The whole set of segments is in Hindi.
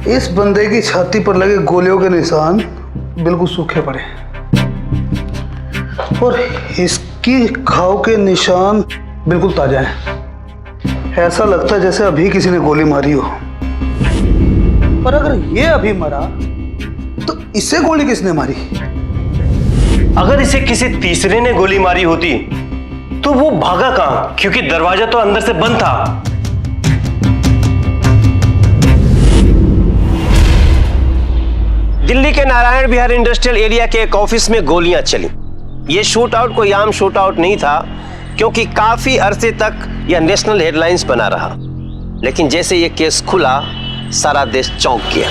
इस बंदे की छाती पर लगे गोलियों के निशान बिल्कुल सूखे पड़े और इसकी घाव के निशान बिल्कुल ताजा हैं। ऐसा लगता है जैसे अभी किसी ने गोली मारी हो। पर अगर ये अभी मरा तो इसे गोली किसने मारी? अगर इसे किसी तीसरे ने गोली मारी होती तो वो भागा कहां, क्योंकि दरवाजा तो अंदर से बंद था। दिल्ली के नारायण विहार इंडस्ट्रियल एरिया के एक ऑफिस में गोलियां चली। यह शूट आउट कोई आम शूट आउट नहीं था, क्योंकि काफी अरसे तक यह नेशनल हेडलाइंस बना रहा। लेकिन जैसे यह केस खुला, सारा देश चौंक गया।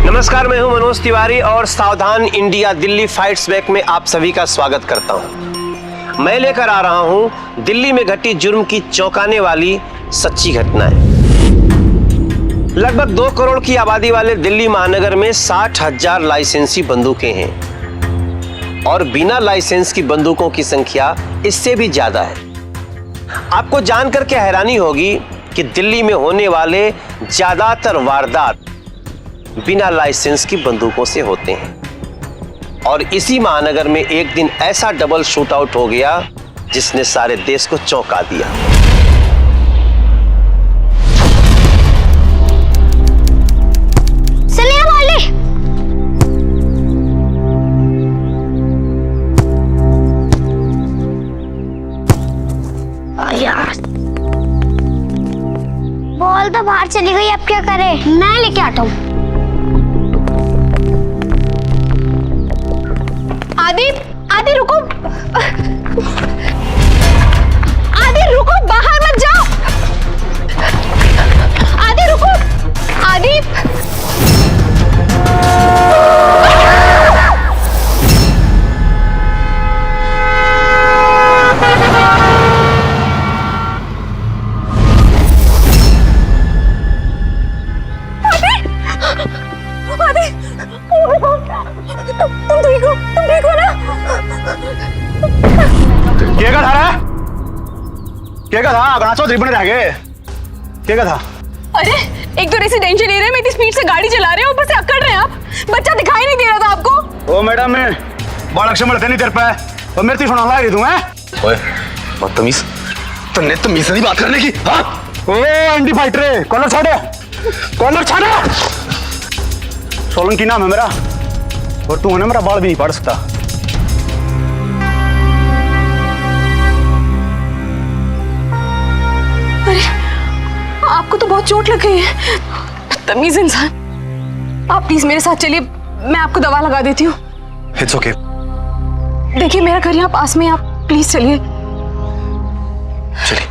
नमस्कार, मैं हूं मनोज तिवारी और सावधान इंडिया दिल्ली फाइट्स बैक में आप सभी का स्वागत करता हूं। मैं लेकर आ रहा हूं दिल्ली में घटी जुर्म की चौंकाने वाली सच्ची घटनाएं। लगभग 2 करोड़ की आबादी वाले दिल्ली महानगर में 60,000 लाइसेंसी बंदूकें हैं और बिना लाइसेंस की बंदूकों की संख्या इससे भी ज्यादा है। आपको जानकर के हैरानी होगी कि दिल्ली में होने वाले ज्यादातर वारदात बिना लाइसेंस की बंदूकों से होते हैं। और इसी महानगर में एक दिन ऐसा डबल शूट आउट हो गया जिसने सारे देश को चौंका दिया। बॉल तो बाहर चली गई, अब क्या करें? मैं लेके आता हूँ। आदि, आदि रुको, आदि रुको, बाहर मत जाओ। आदि रुको, आदि। क्या था? अगनाचो रिबन रह गए। क्या था? अरे एक तो रेसिडेंशियल एरिया में इतनी स्पीड से गाड़ी चला रहे हो, ऊपर से अकड़ रहे हैं आप। बच्चा दिखाई नहीं दे रहा था आपको? ओ मैडम, मैं बालक से मरते नहीं तेरे पे और मेरे सुना ला रही तू है। ओए बदतमीज, तुमने तमीज से नहीं बात करने की। हाँ ओ एंटी फाइटर, कॉलर छोड़े, कॉलर छोड़े। सोलंकी नाम है मेरा और तू है ना मेरा बाल भी नहीं पड़ सकता। अरे आपको तो बहुत चोट लग गई है, तमीज इंसान। आप प्लीज मेरे साथ चलिए, मैं आपको दवा लगा देती हूँ। It's okay. देखिए मेरा घर यहाँ पास में, आप प्लीज चलिए। चलिए।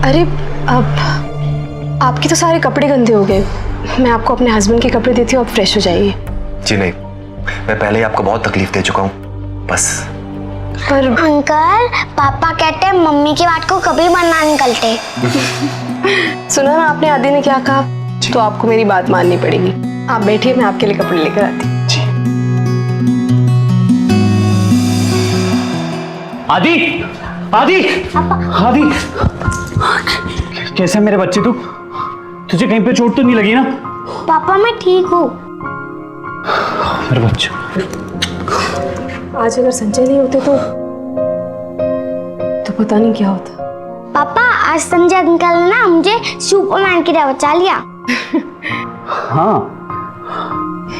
अरे अब आपके तो सारे कपड़े गंदे हो गए, मैं आपको अपने हस्बैंड के कपड़े देती हूँ, आप फ्रेश हो जाइए। जी नहीं, मैं पहले ही आपको बहुत तकलीफ दे चुका हूँ, बस। पर अंकल, पापा कहते हैं मम्मी की बात को कभी मना निकलते। सुना ना आपने आदि ने क्या कहा, तो आपको मेरी बात माननी पड़ेगी। आप बैठिए, मैं आपके लिए कपड़े लेकर आती हूँ। जी। आदि, आदि, आदि, कैसे मेरे बच्चे? तू तुझे कहीं पे चोट तो नहीं लगी ना? पापा मैं ठीक हूँ। मेरे बच्चे, आज अगर संजय नहीं होते तो पता नहीं क्या होता। पापा आज संजय अंकल ने ना मुझे सुपरमैन की तरह बचा लिया। हाँ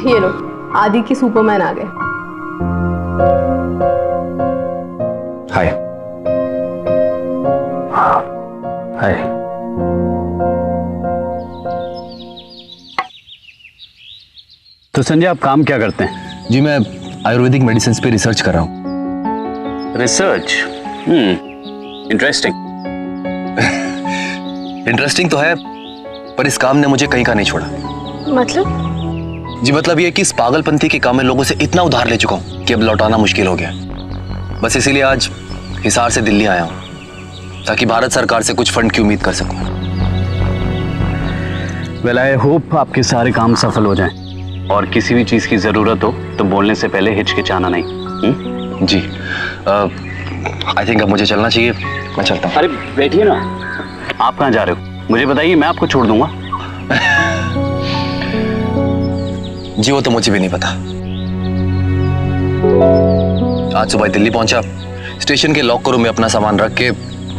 ये लो, आदि की सुपरमैन आ गए। हाय। हाय। तो संजय, आप काम क्या करते हैं? जी मैं आयुर्वेदिक मेडिसिन पे रिसर्च कर रहा हूँ। रिसर्च? इंटरेस्टिंग। इंटरेस्टिंग तो है, पर इस काम ने मुझे कहीं का नहीं छोड़ा। मतलब? जी मतलब ये कि इस पागलपंथी के काम में लोगों से इतना उधार ले चुका हूं कि अब लौटाना मुश्किल हो गया। बस इसीलिए आज हिसार से दिल्ली आया हूं ताकि भारत सरकार से कुछ फंड की उम्मीद कर सकूं। वेल आई होप आपके सारे काम सफल हो जाएं और किसी भी चीज़ की ज़रूरत हो तो बोलने से पहले हिचकिचाना नहीं। जी आई थिंक अब मुझे चलना चाहिए, मैं चलता हूँ। अरे बैठिए ना, आप कहाँ जा रहे हो मुझे बताइए, मैं आपको छोड़ दूंगा। जी वो तो मुझे भी नहीं पता। आज सुबह दिल्ली पहुंचा, स्टेशन के लॉकर रूम में अपना सामान रख के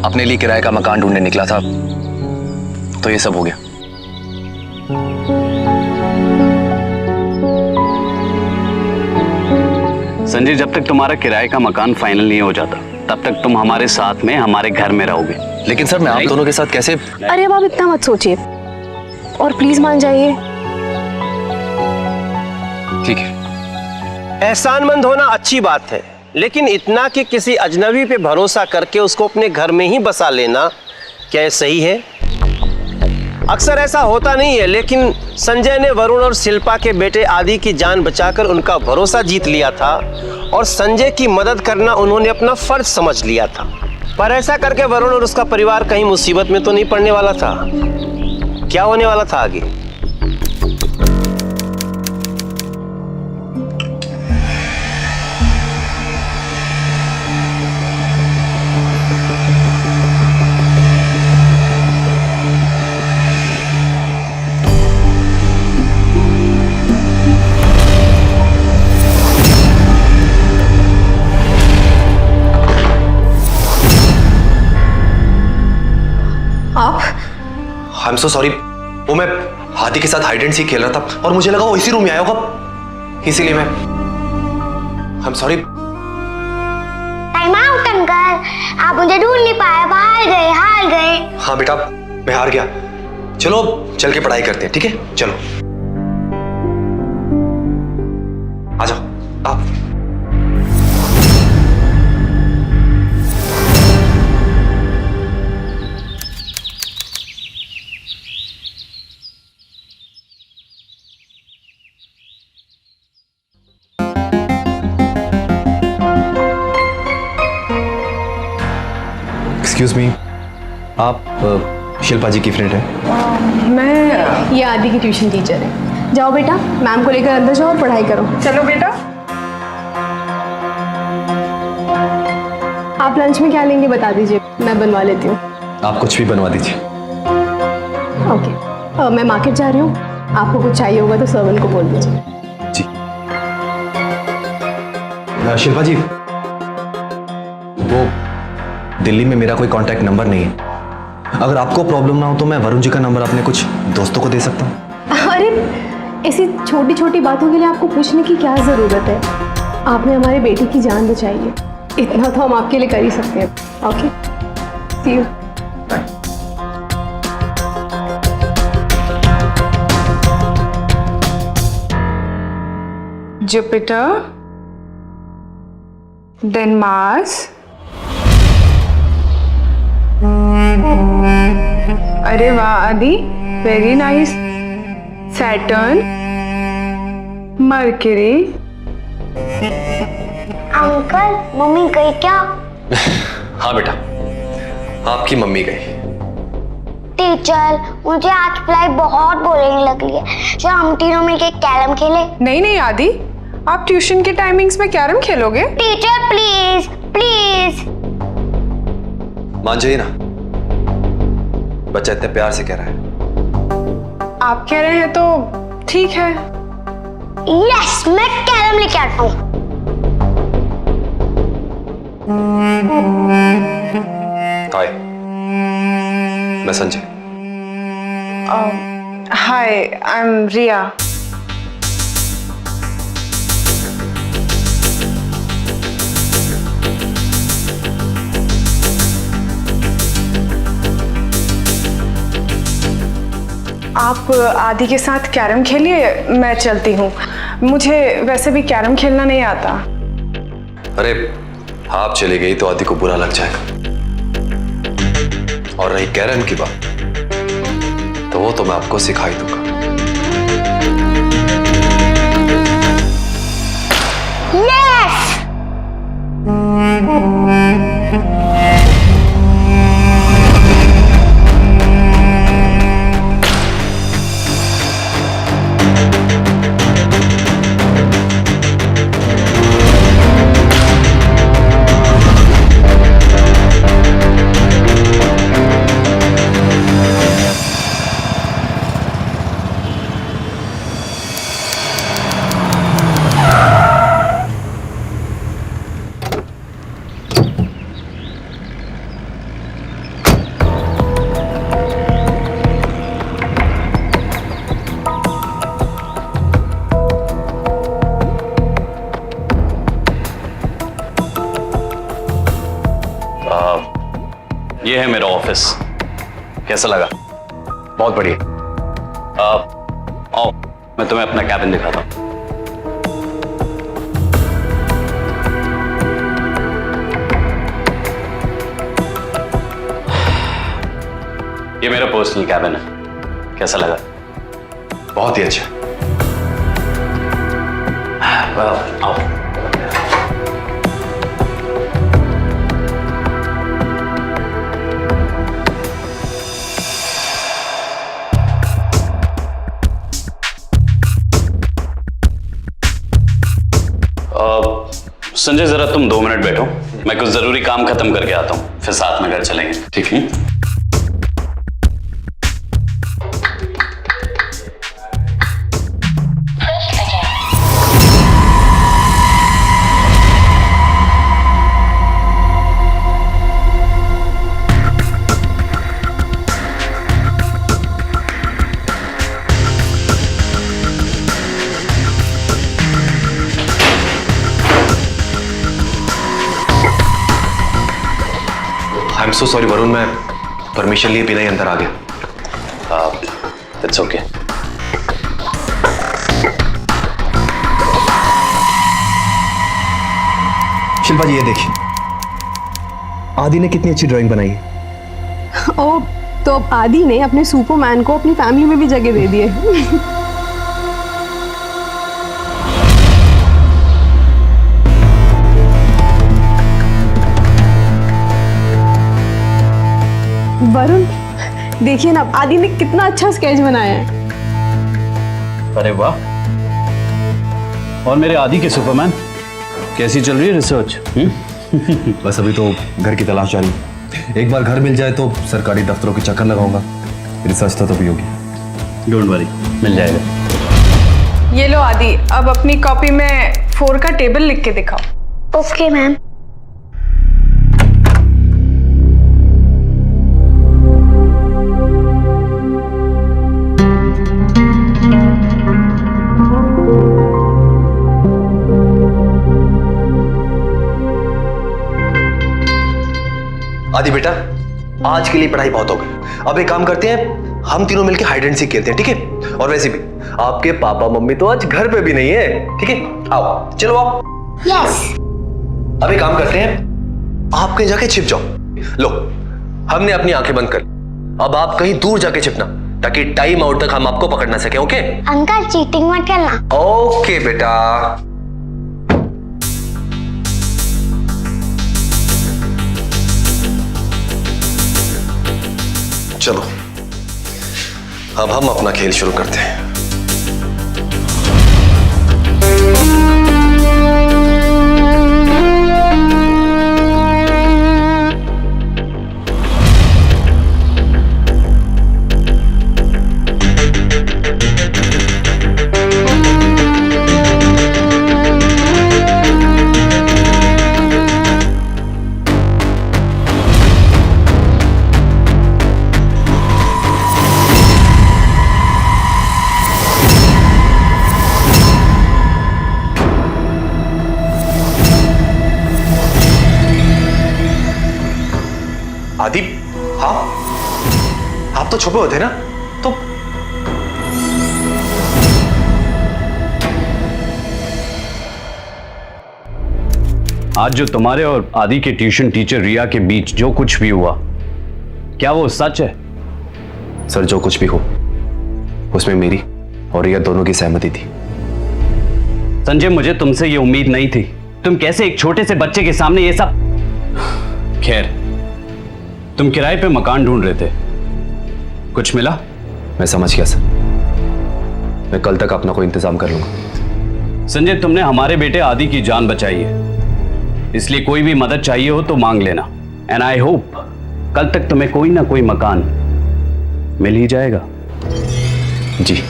अपने लिए किराए का मकान ढूंढने निकला था, तो ये सब हो गया। संजय, जब तक तुम्हारा किराए का मकान फाइनल नहीं हो जाता तब तक तुम हमारे साथ में हमारे घर में रहोगे। लेकिन सर मैं आप दोनों के साथ कैसे? अरे अब आप इतना मत सोचिए और प्लीज मान जाइए। ठीक है। एहसानमंद होना अच्छी बात है, लेकिन इतना कि किसी अजनबी पे भरोसा करके उसको अपने घर में ही बसा लेना, क्या ये सही है? अक्सर ऐसा होता नहीं है, लेकिन संजय ने वरुण और शिल्पा के बेटे आदि की जान बचाकर उनका भरोसा जीत लिया था और संजय की मदद करना उन्होंने अपना फर्ज समझ लिया था। पर ऐसा करके वरुण और उसका परिवार कहीं मुसीबत में तो नहीं पड़ने वाला था। क्या होने वाला था आगे? आई एम सो सॉरी, वो मैं हाथी के साथ हाइड एंड सीक खेल रहा था और मुझे लगा वो इसी रूम में आया होगा, इसीलिए मैं I am sorry. Time out uncle, आप मुझे ढूंढ नहीं पाए, हार गए। हाँ बेटा मैं हार गया, चलो चल के पढ़ाई करते हैं, ठीक है चलो आ जाओ आप। एक्सक्यूज मी, आप शिल्पा जी की फ्रेंड है? मैं ये आदि की ट्यूशन टीचर है। जाओ बेटा, मैम को लेकर अंदर जाओ और पढ़ाई करो। चलो बेटा। आप लंच में क्या लेंगे बता दीजिए, मैं बनवा लेती हूँ। आप कुछ भी बनवा दीजिए। ओके, मैं मार्केट जा रही हूँ, आपको कुछ चाहिए होगा तो सर्वेंट को बोल दीजिए। जी शिल्पा जी, वो दिल्ली में मेरा कोई कांटेक्ट नंबर नहीं है, अगर आपको प्रॉब्लम ना हो तो मैं वरुण जी का नंबर अपने कुछ दोस्तों को दे सकता हूँ। अरे ऐसी छोटी छोटी बातों के लिए आपको पूछने की क्या ज़रूरत है? आपने हमारे बेटे की जान बचाई है, इतना तो हम आपके लिए कर ही सकते हैं। Okay, see you. Jupiter, then Mars, अरे वाह आदि, very nice. Saturn, Mercury. Uncle mummy गई क्या? हाँ बेटा, आपकी मम्मी गई। टीचर मुझे आज पढ़ाई बहुत बोरिंग लग रही है, जो हम तीनों मिलकर कैरम खेले। नहीं नहीं आदि, आप ट्यूशन के टाइमिंग्स में कैरम खेलोगे? Teacher please please. मान जाइए ना, बच्चा इतने प्यार से कह रहा है। आप कह रहे हैं तो ठीक है। यस, मैं कैरम लेके आता हूँ। हाय, मैं संजय। हाय, आई एम रिया। आप आदि के साथ कैरम खेलिए, मैं चलती हूँ। मुझे वैसे भी कैरम खेलना नहीं आता। अरे आप चली गई तो आदि को बुरा लग जाएगा, और रही कैरम की बात वो तो मैं आपको सिखा ही दूंगा। यस। ये है मेरा ऑफिस। कैसा लगा? बहुत बढ़िया। आओ मैं तुम्हें अपना कैबिन दिखाता हूं। ये मेरा पर्सनल कैबिन है। कैसा लगा? बहुत ही अच्छा। आओ। संजय जरा तुम 2 मिनट बैठो, मैं कुछ जरूरी काम खत्म करके आता हूं, फिर साथ में घर चलेंगे। ठीक है? I am so sorry Varun, मैं परमिशन लिए बिना ही अंदर आ गया। It's okay. शिल्पा जी ये देखिए, आदि ने कितनी अच्छी ड्राइंग बनाई है। ओ, तो अब आदि ने अपने सुपरमैन को अपनी फैमिली में भी जगह दे दी है। वरुण देखिए ना, आदि ने कितना अच्छा स्केच बनाया है। अरे वाह। और मेरे आदि के सुपरमैन, कैसी चल रही है रिसर्च? बस अभी तो घर की तलाश जारी है। एक बार घर मिल जाए तो सरकारी दफ्तरों के चक्कर लगाऊंगा, रिसर्च तो तभी होगी। डोंट वरी, मिल जाएगा। ये लो आदि, अब अपनी कॉपी में 4 का टेबल लिख के दिखाओ। Okay ma'am. आदि बेटा, आज के लिए पढ़ाई बहुत हो गई। अब एक काम करते हैं, हम तीनों मिलकर हाइड एंड सीक खेलते हैं, ठीक है? और वैसे भी आपके पापा मम्मी तो आज घर पे भी नहीं है, ठीक है? आओ, चलो आओ। यस। अब एक काम करते हैं, आप कहीं जाके छिप जाओ। लो, हमने अपनी आंखें बंद कर ली, अब आप कहीं दूर जाके छिपना, ताकि टाइम आउट तक हम आपको पकड़ ना सके। ओके अंकल चीटिंग मत करना। ओके बेटा। चलो अब हम अपना खेल शुरू करते हैं। आदि, हाँ आप तो छुपे होते ना, तो आज जो तुम्हारे और आदि के ट्यूशन टीचर रिया के बीच जो कुछ भी हुआ, क्या वो सच है? सर जो कुछ भी हो उसमें मेरी और रिया दोनों की सहमति थी। संजय, मुझे तुमसे ये उम्मीद नहीं थी। तुम कैसे एक छोटे से बच्चे के सामने ये सब। खैर, तुम किराए पे मकान ढूंढ रहे थे, कुछ मिला? मैं समझ गया सर, मैं कल तक अपना कोई इंतजाम कर लूंगा। संजय, तुमने हमारे बेटे आदि की जान बचाई है, इसलिए कोई भी मदद चाहिए हो तो मांग लेना। एंड आई होप कल तक तुम्हें कोई ना कोई मकान मिल ही जाएगा। जी।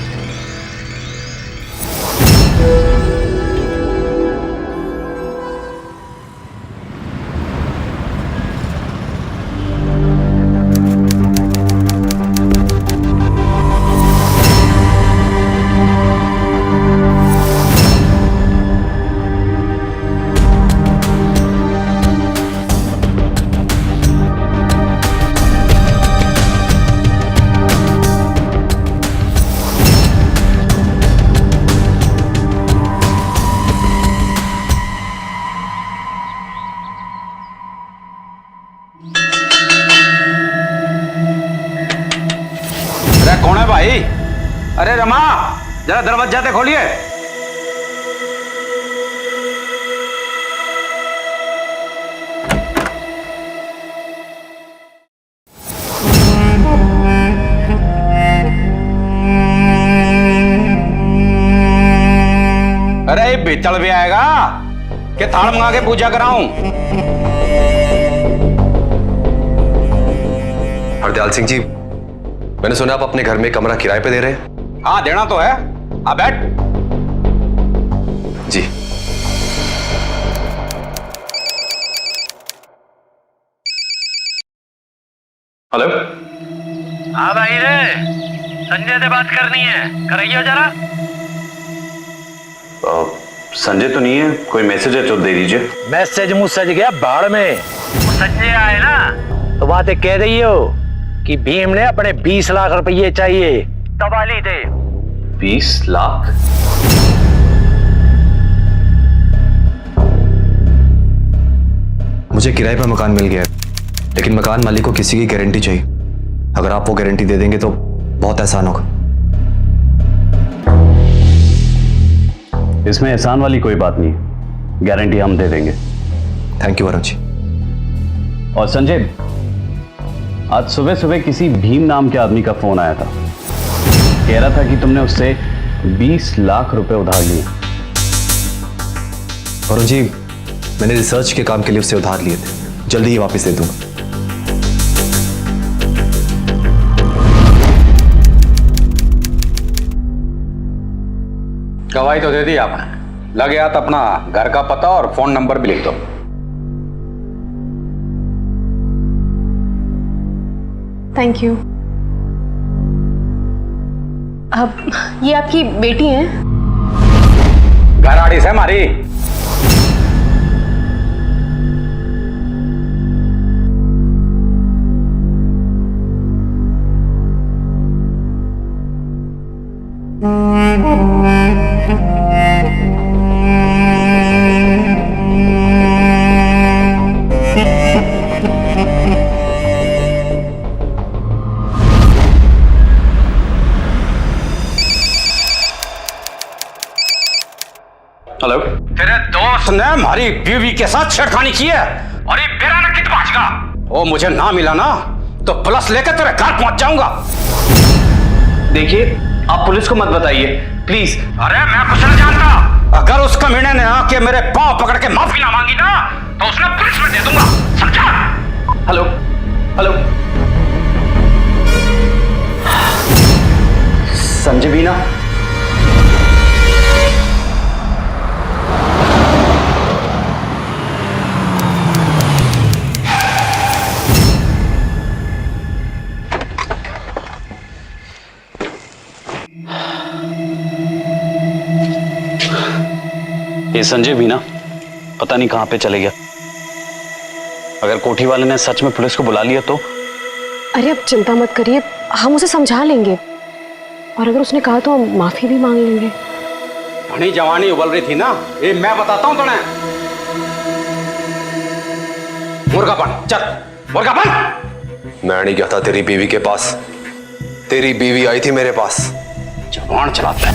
अरे कौन है भाई? अरे रमा, जरा दरवाजा तो खोलिए। अरे ये बेचल भी आएगा कि थाल मंगा के पूजा कराऊं? हरदयाल सिंह जी, मैंने सुना आप अपने घर में कमरा किराए पे दे रहे हैं। हाँ, देना तो है। आ बैठ। जी। हेलो। हाँ भाई रे, संजय से बात करनी है, कराइए जरा। संजय तो नहीं है, कोई मैसेज है तो दे दीजिए। मैसेज मुझसे गया बाढ़ में। वो संजय आए ना तो बातें कह रही हो कि भीम ने अपने 20 लाख रुपये चाहिए, तबाली दे। 20 लाख? मुझे किराए पर मकान मिल गया है, लेकिन मकान मालिक को किसी की गारंटी चाहिए। अगर आप वो गारंटी दे देंगे तो बहुत आसान होगा। इसमें एहसान वाली कोई बात नहीं, गारंटी हम दे देंगे। Thank you Varun ji. और संजय, आज सुबह सुबह किसी भीम नाम के आदमी का फोन आया था, कह रहा था कि तुमने उससे 20 लाख रुपए उधार लिए। वरुण जी, मैंने रिसर्च के काम के लिए उससे उधार लिए थे, जल्दी ही वापस दे दूंगा। गवाही तो दे दी आपने, लगे हाथ अपना घर का पता और फोन नंबर भी लिख दो। Thank you. अब ये आपकी बेटी है? घर आड़ी से हमारी। हेलो। तेरे दोस्त ने हमारी बीवी के साथ छेड़खानी की है और ये बेरा न कित भाजगा। वो मुझे ना मिला ना तो पुलिस लेकर तेरे घर पहुंच जाऊंगा। देखिए, आप पुलिस को मत बताइए प्लीज। अरे मैं कुछ नहीं जानता। अगर उस कमीने ने आके मेरे पांव पकड़ के माफी ना मांगी ना तो उसने पुलिस में दे दूंगा, समझा? Hello hello. संजय बीना, ये संजय भी ना पता नहीं कहां पे चले गया। अगर कोठी वाले ने सच में पुलिस को बुला लिया तो? अरे अब चिंता मत करिए, हम उसे समझा लेंगे, और अगर उसने कहा तो हम माफी भी मांग लेंगे। घनी जवानी उबल रही थी ना, ये मैं बताता हूं तुम्हें। मुर्गा बन, चल मुर्गा बन। मैं नहीं गया था तेरी बीवी के पास, तेरी बीवी आई थी मेरे पास। जबान चलाता है,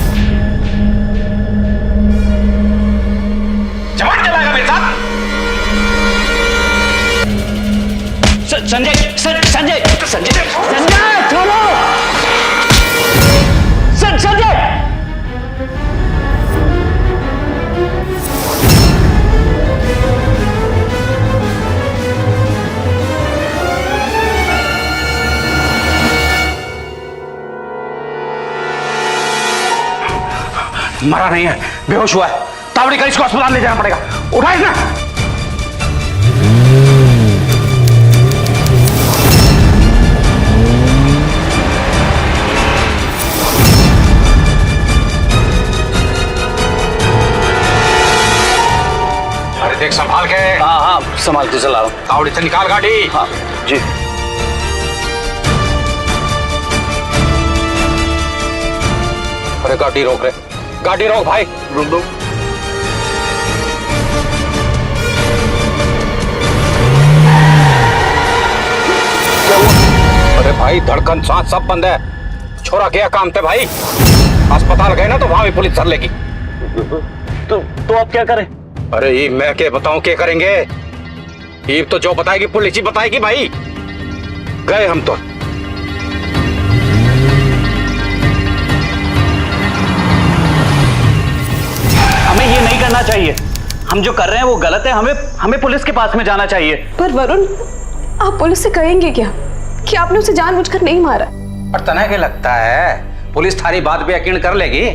जबान चलाएगा मेरे साथ। संजय संजय संजय संजय छोड़ो संजय। मरा नहीं है, बेहोश हुआ है। तावड़ी कर, इसको अस्पताल ले जाना पड़ेगा। उठा इसने। अरे देख संभाल के। हाँ हाँ संभाल के चला रहा हूँ। तावड़ी से निकाल गाड़ी। हाँ जी। अरे गाड़ी रोक रहे, गाड़ी रोक भाई। रुक दो। अरे भाई धड़कन सांस सब बंद है। छोरा गया काम थे भाई, अस्पताल गए ना तो वहां भी पुलिस धर लेगी। तो आप क्या करें? अरे ये मैं क्या बताऊं, क्या करेंगे? ये तो जो बताएगी पुलिस ही बताएगी भाई। गए हम तो। हमें ये नहीं करना चाहिए। हम जो कर रहे हैं वो गलत है। हमें पुलिस के पास में जाना चाहिए। पर वरुण, आप पुलिस से कहेंगे क्या कि आपने उसे जानबूझकर नहीं मारा? और तना के लगता है पुलिस थारी बात पे यकीन कर लेगी?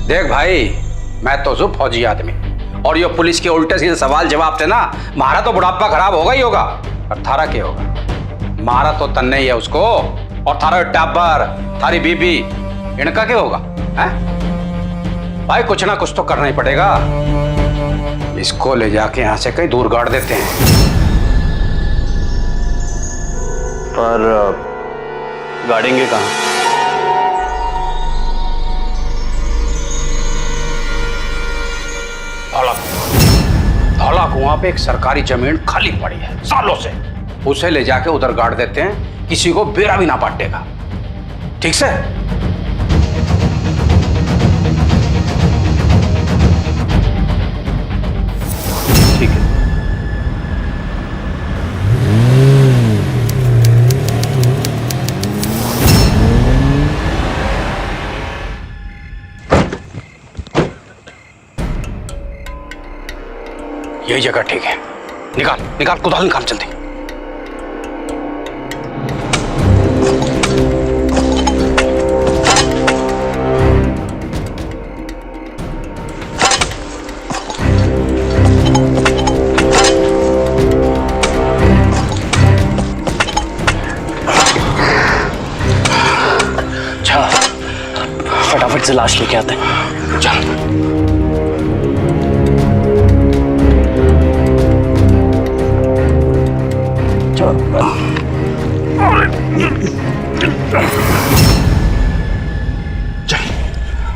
देख भाई, मैं तो जो फौजी आदमी, और ये पुलिस के उल्टे सीधे सवाल जवाब थे ना, मारा तो बुढ़ापा खराब होगा ही होगा। और थारा क्या होगा? मारा तो तन्ने ही है उसको, और थारा टाबर, थारी बीबी, इनका क्या होगा? है भाई, कुछ ना कुछ तो करना ही पड़ेगा। इसको ले जाके यहां से कहीं दूर गाड़ देते हैं। पर गाड़ेंगे कहाँ? धौला कुआं पे एक सरकारी जमीन खाली पड़ी है सालों से, उसे ले जाके उधर गाड़ देते हैं, किसी को बेरा भी ना पाटेगा। ठीक से? ठीक है। यही जगह ठीक है। निकाल निकाल, कुदाल निकाल जल्दी। अच्छा, फटाफट से लाश लेके आते हैं। चल।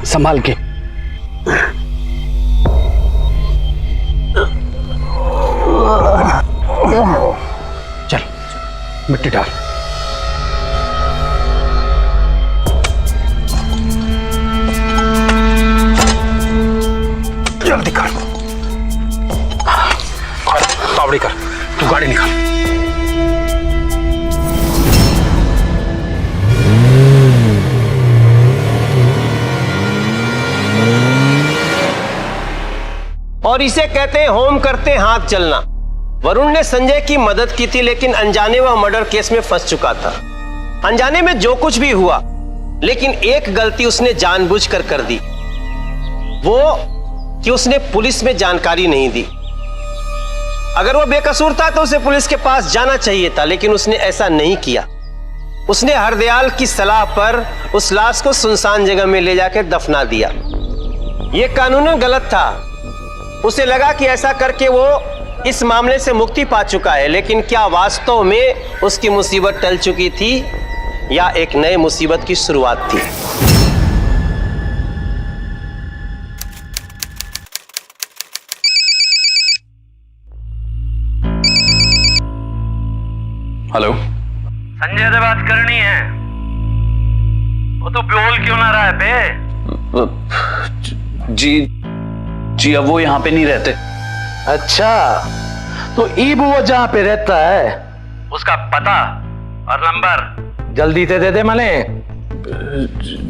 संभाल के। चल मिट्टी डाल। जल्दी कर, तावड़ी कर, तू गाड़ी निकाल। और इसे कहते हैं होम करते हाथ चलना। वरुण ने संजय की मदद की थी, लेकिन अनजाने वह मर्डर केस में फंस चुका था। अनजाने में जो कुछ भी हुआ, लेकिन एक गलती उसने जानबूझकर कर दी, वो कि उसने पुलिस में जानकारी नहीं दी। अगर वो बेकसूर था तो उसे पुलिस के पास जाना चाहिए था, लेकिन उसने ऐसा नहीं किया। उसने हरदयाल की सलाह पर उस लाश को सुनसान जगह में ले जाकर दफना दिया। यह कानूनन गलत था। उसे लगा कि ऐसा करके वो इस मामले से मुक्ति पा चुका है, लेकिन क्या वास्तव में उसकी मुसीबत टल चुकी थी या एक नई मुसीबत की शुरुआत थी? हेलो, संजय से बात करनी है। वो तो बोल क्यों ना रहा है बे? जी अब वो यहाँ पे नहीं रहते। अच्छा, तो ईब वो जहाँ पे रहता है उसका पता और नंबर जल्दी से दे दे मने।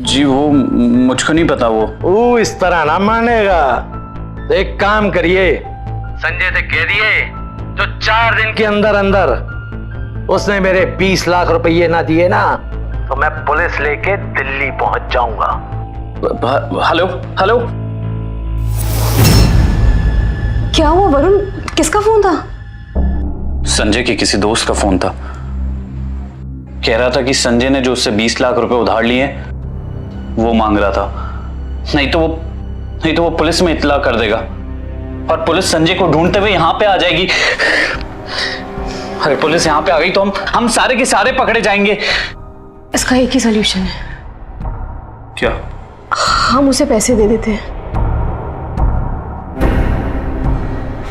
जी वो मुझको नहीं पता। वो इस तरह ना मानेगा। तो एक काम करिए, संजय से कह दिए जो 4 दिन के अंदर अंदर उसने मेरे 20 लाख रुपये ना दिए ना, तो मैं पुलिस लेके दिल्ली पहुंच जाऊंगा। हेलो हेलो, क्या हुआ वरुण? किसका फोन था? संजय के किसी दोस्त का फोन था। कह रहा था कि संजय ने जो उससे 20 लाख रुपए उधार लिए वो मांग रहा था। नहीं तो वो पुलिस में इत्तला कर देगा और पुलिस संजय को ढूंढते हुए यहां पे आ जाएगी। अरे पुलिस यहां पे आ गई तो हम सारे के सारे पकड़े जाएंगे। इसका एक ही सॉल्यूशन है। क्या? हम उसे पैसे दे देते हैं।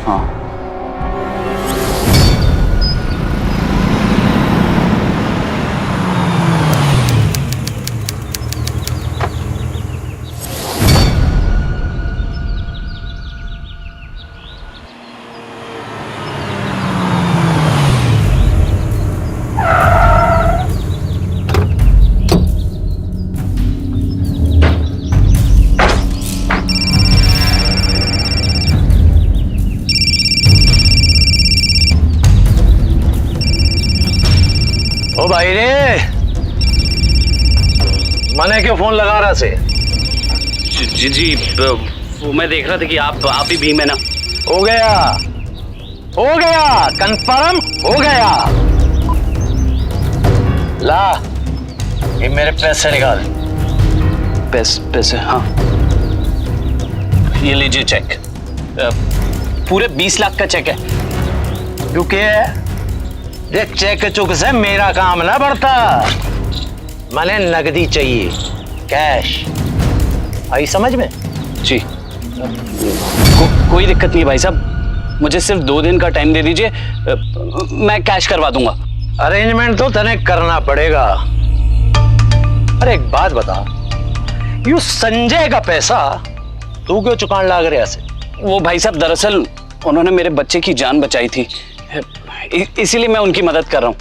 हाँ, ओ भाई रे, मने क्यों फोन लगा रहा से? जी वो मैं देख रहा था कि आप ही भीम है ना। हो गया कंफर्म हो गया। ला ये मेरे पैसे निकाल। पैसे? हाँ, ये लीजिए चेक। पूरे 20 लाख का चेक है। क्योंकि देख, चेक चुक से मेरा काम ना बढ़ता। मने नगदी चाहिए, कैश। आई समझ में? जी कोई दिक्कत नहीं भाई साहब, मुझे सिर्फ 2 दिन का टाइम दे दीजिए, मैं कैश करवा दूंगा। अरेंजमेंट तो तने करना पड़ेगा। अरे एक बात बता, यू संजय का पैसा तू क्यों चुकान लाग रहा से? वो भाई साहब दरअसल उन्होंने मेरे बच्चे की जान बचाई थी, इसीलिए मैं उनकी मदद कर रहा हूँ।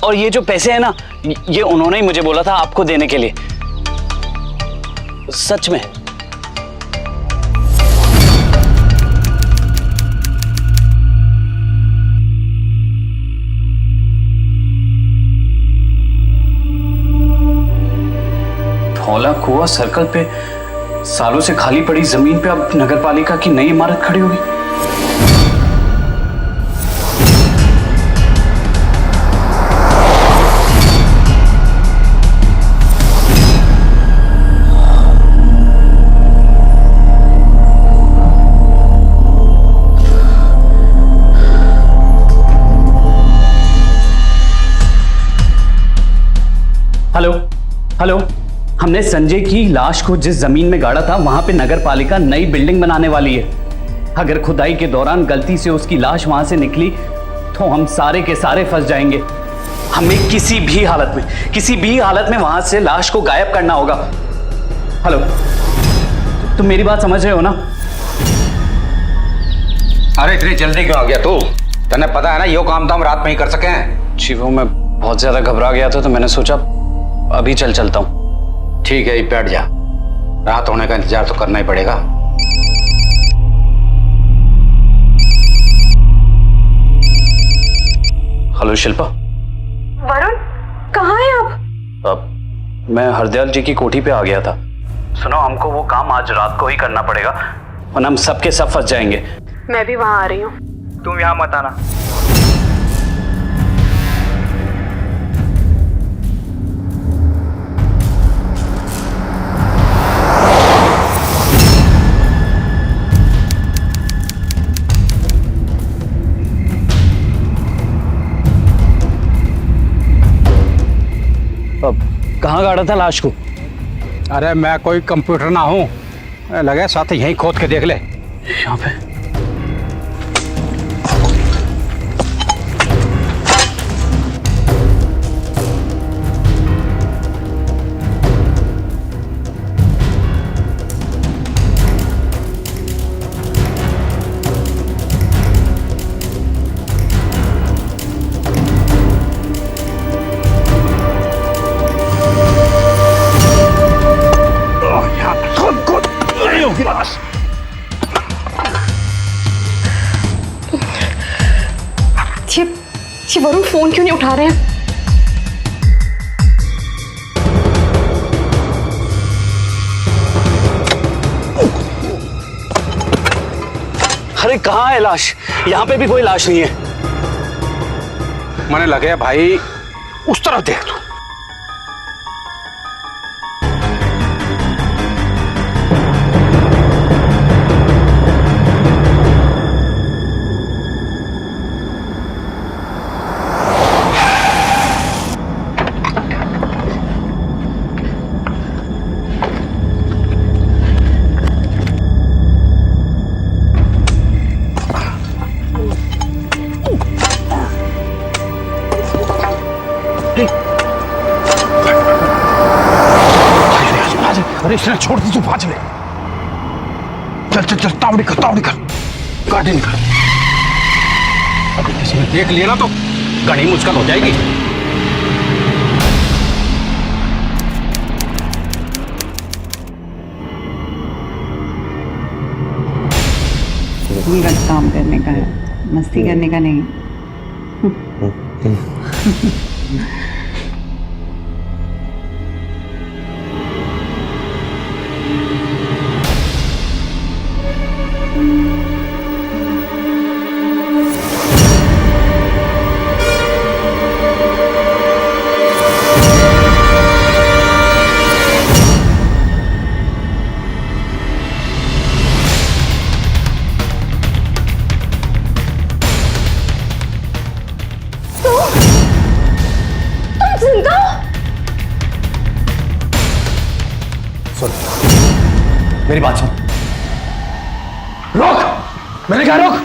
और ये जो पैसे हैं ना, ये उन्होंने ही मुझे बोला था आपको देने के लिए। सच में। धौला कुआं सर्कल पे सालों से खाली पड़ी जमीन पे अब नगरपालिका की नई इमारत खड़ी होगी। हेलो, हमने संजय की लाश को जिस जमीन में गाड़ा था वहां पे नगरपालिका नई बिल्डिंग बनाने वाली है। अगर खुदाई के दौरान गलती से उसकी लाश वहां से निकली तो हम सारे के सारे फंस जाएंगे। हमें किसी भी हालत में वहां से लाश को गायब करना होगा। हेलो, तुम मेरी बात समझ रहे हो ना? अरे इतनी जल्दी क्यों आ गया तू? तने पता है ना यो काम तो हम रात में ही कर सके हैं। जी वो मैं बहुत ज्यादा घबरा गया था तो मैंने सोचा अभी चलता हूँ। ठीक है, बैठ जा। रात होने का इंतजार तो करना ही पड़ेगा। हेलो शिल्पा। वरुण, कहाँ हैं आप? अब मैं हरदयाल जी की कोठी पे आ गया था। सुनो, हमको वो काम आज रात को ही करना पड़ेगा वरना हम सबके सब फंस जाएंगे। मैं भी वहाँ आ रही हूँ। तुम यहाँ मत आना। कहाँ गाड़ा था लाश को? अरे मैं कोई कंप्यूटर ना हूँ, लगे साथ यहीं खोद के देख ले। यहाँ पे ये वरुण फोन क्यों नहीं उठा रहे हैं? अरे कहाँ है लाश? यहाँ पे भी कोई लाश नहीं है। मैंने लगे भाई उस तरफ देख तू। अरे इसने छोड़ दी, तू भाग ले। चल चल चल, तावड़ी कर गाड़ी निकल। अगर किसी ने देख लिया ना तो घनी मुश्किल हो जाएगी। गलत काम करने का है, मस्ती करने का नहीं। मेरी बात सुन। रोक, मैंने कहा रोक।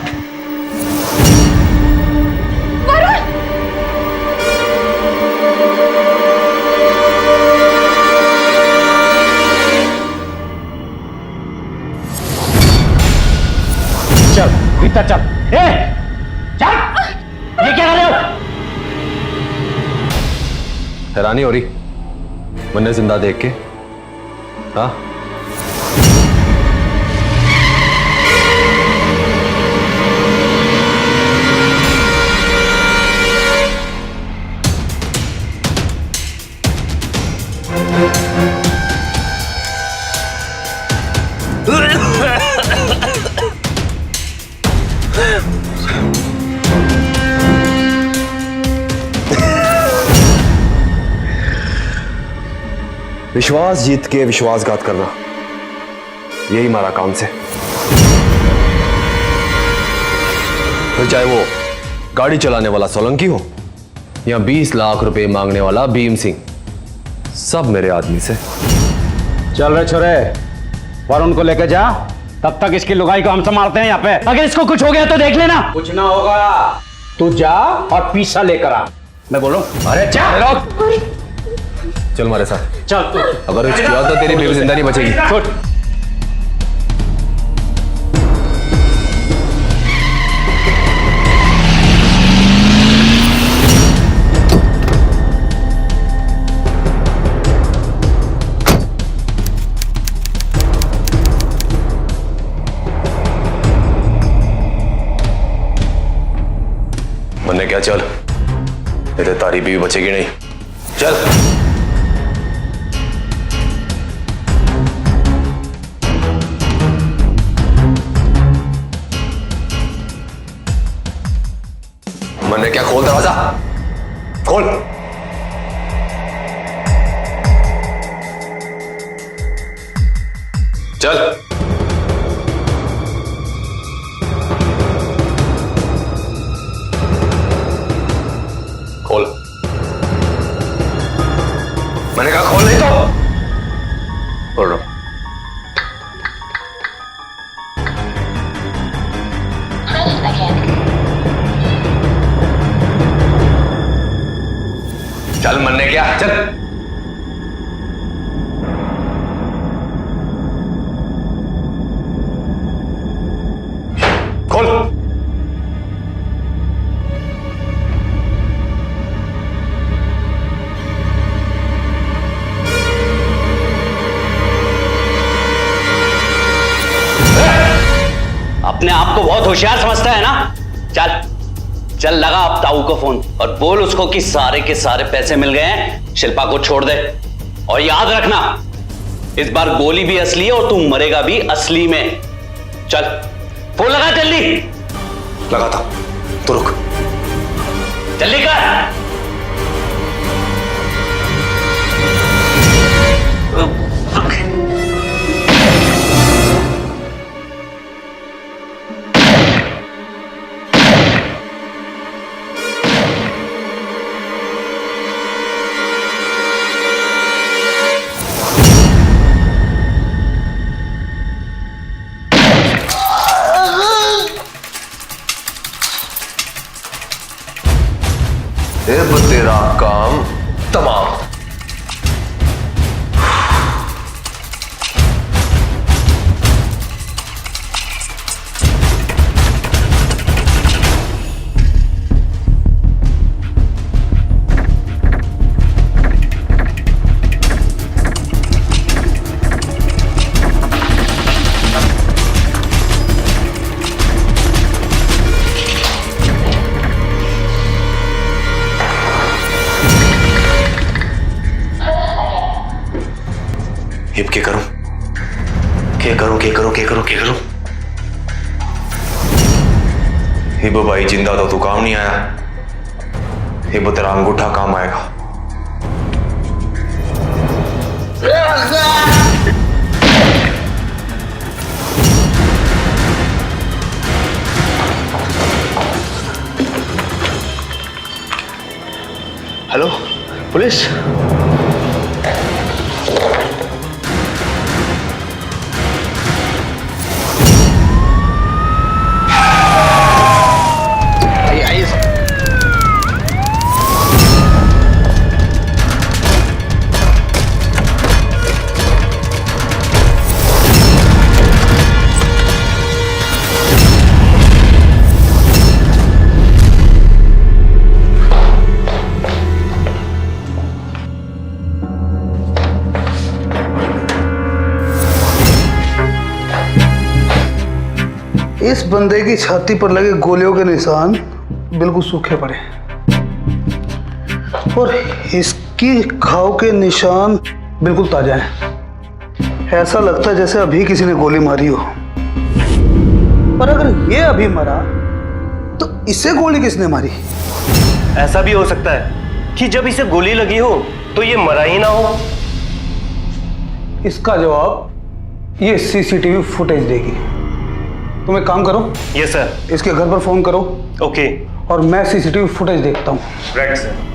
चल भीतर चल। चल, ये क्या कर रहे हो? हैरानी हो रही मैंने जिंदा देख के? हाँ, विश्वास जीत के विश्वासघात करना, यही हमारा काम से। फिर चाहे वो गाड़ी चलाने वाला सोलंकी हो या 20 लाख रुपए मांगने वाला भीम सिंह, सब मेरे आदमी से। चल रहे छोरे, वरुण को लेकर जा, तब तक इसकी लुगाई को हम संभालते हैं यहाँ पे। अगर इसको कुछ हो गया तो देख लेना। कुछ ना होगा, तू जा और पीसा लेकर आ। मैं बोलूं? अरे चल, चल हमारे साथ। चल। अगर कुछ किया तो तेरी बेबी जिंदा नहीं बचेगी। मन्ने क्या, चल, ये तो तारी भी बचेगी नहीं। चल। मन्ने क्या, खोल दरवाजा, खोल। चल। खोल। मैंने कहा खोल, नहीं तो खोल रहा। चल मन्ने क्या, चल। खोल। अपने आप को बहुत होशियार समझता है ना? चल चल लगा अब ताऊ को फोन और बोल उसको कि सारे के सारे पैसे मिल गए हैं, शिल्पा को छोड़ दे। और याद रखना, इस बार गोली भी असली है और तू मरेगा भी असली में। चल फोन लगा जल्दी। लगाता तो रुक। जल्दी कर। अब तेरा काम तमाम। अब क्या करूं? हिबो भाई जिंदा तो तू काम नहीं आया, हिबो तेरा अंगूठा काम आएगा। Hello police. इस बंदे की छाती पर लगे गोलियों के निशान बिल्कुल सूखे पड़े और इसकी घाव के निशान बिल्कुल ताजा हैं। ऐसा लगता है जैसे अभी किसी ने गोली मारी हो। पर अगर ये अभी मरा तो इसे गोली किसने मारी? ऐसा भी हो सकता है कि जब इसे गोली लगी हो तो ये मरा ही ना हो। इसका जवाब ये सीसीटीवी फुटेज देगी। तुम एक काम करो, यस सर। इसके घर पर फोन करो। ओके। और मैं सीसीटीवी फुटेज देखता हूँ। Right sir.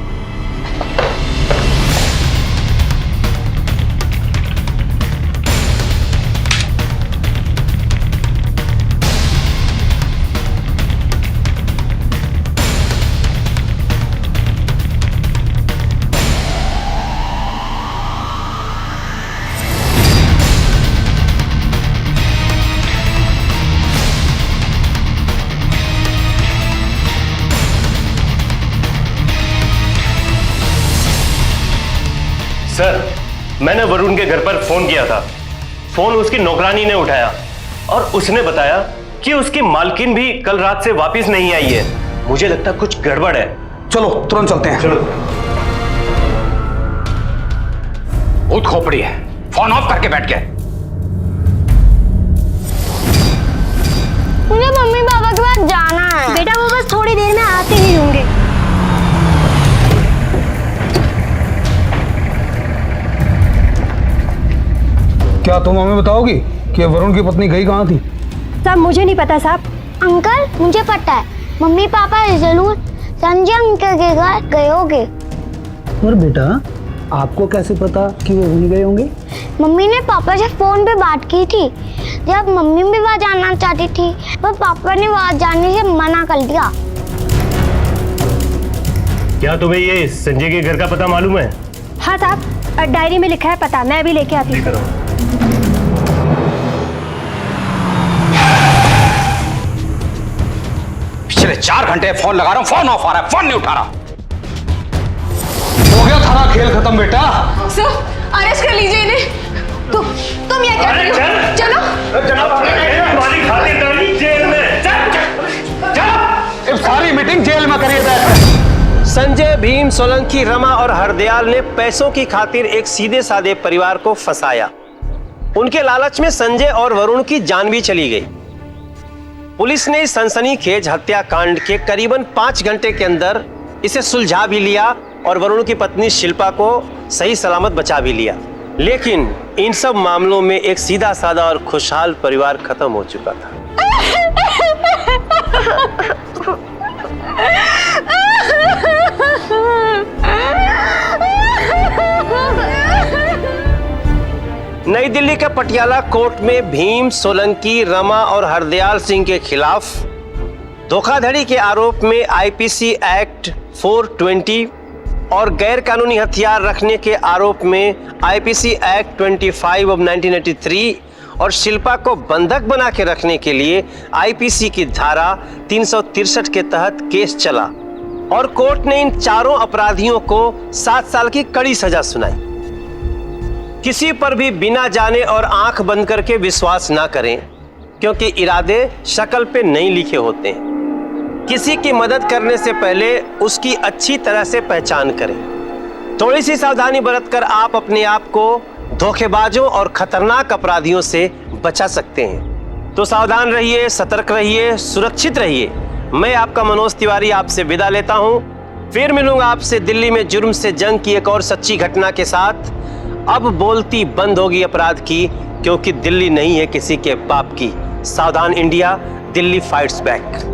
सर, मैंने वरुण के घर पर फोन किया था। फोन उसकी नौकरानी ने उठाया और उसने बताया कि उसकी मालकिन भी कल रात से वापस नहीं आई है। मुझे लगता कुछ गड़बड़ है। चलो तुरंत चलते हैं। चलो। बहुत खोपड़ी है, फोन ऑफ करके बैठ गए। मुझे मम्मी पापा के पास जाना है। बेटा वो बस थोड़ी देर में आते ही होंगे। क्या तुम हमें बताओगी कि वरुण की पत्नी गई कहाँ थी? साहब मुझे नहीं पता साहब। अंकल मुझे पता है, मम्मी पापा जरूर संजय अंकल के घर गए होंगे। और बेटा आपको कैसे पता कि वो वहीं गए होंगे? मम्मी ने पापा से फोन पे बात की थी। जब मम्मी भी वहाँ जाना चाहती थी पर पापा ने वहाँ जाने से मना कर दिया। क्या तुम्हें ये संजय के घर का पता मालूम है? हाँ साहब, डायरी में लिखा है पता, मैं भी लेके आती हूँ। पिछले 4 घंटे फोन लगा रहा हूँ, फोन ऑफ आ रहा है, फोन नहीं उठा रहा। हो गया थारा खेल खत्म बेटा। सर अरेस्ट कर लीजिए इन्हें। तुम ये क्या कर रहे हो? चलो तुम्हारी खातिर जेल में। सारी मीटिंग जेल में करिए बैठ। संजय, भीम, सोलंकी, रमा और हरदयाल ने पैसों की खातिर एक सीधे साधे परिवार को फंसाया। उनके लालच में संजय और वरुण की जान भी चली गई। पुलिस ने इस सनसनीखेज हत्याकांड के करीबन 5 घंटे के अंदर इसे सुलझा भी लिया और वरुण की पत्नी शिल्पा को सही सलामत बचा भी लिया। लेकिन इन सब मामलों में एक सीधा साधा और खुशहाल परिवार खत्म हो चुका था। नई दिल्ली के पटियाला कोर्ट में भीम, सोलंकी, रमा और हरदयाल सिंह के खिलाफ धोखाधड़ी के आरोप में आईपीसी एक्ट 420 और गैर कानूनी हथियार रखने के आरोप में आईपीसी एक्ट 25 ऑफ 1983 और शिल्पा को बंधक बना के रखने के लिए आईपीसी की धारा 363 के तहत केस चला और कोर्ट ने इन चारों अपराधियों को 7 साल की कड़ी सजा सुनाई। किसी पर भी बिना जाने और आंख बंद करके विश्वास ना करें, क्योंकि इरादे शक्ल पे नहीं लिखे होते हैं। किसी की मदद करने से पहले उसकी अच्छी तरह से पहचान करें। थोड़ी सी सावधानी बरतकर आप अपने आप को धोखेबाजों और खतरनाक अपराधियों से बचा सकते हैं। तो सावधान रहिए, सतर्क रहिए, सुरक्षित रहिए। मैं आपका मनोज तिवारी आपसे विदा लेता हूं। फिर मिलूंगा आपसे दिल्ली में जुर्म से जंग की एक और सच्ची घटना के साथ। अब बोलती बंद होगी अपराध की, क्योंकि दिल्ली नहीं है किसी के बाप की। सावधान इंडिया, दिल्ली फाइट्स बैक।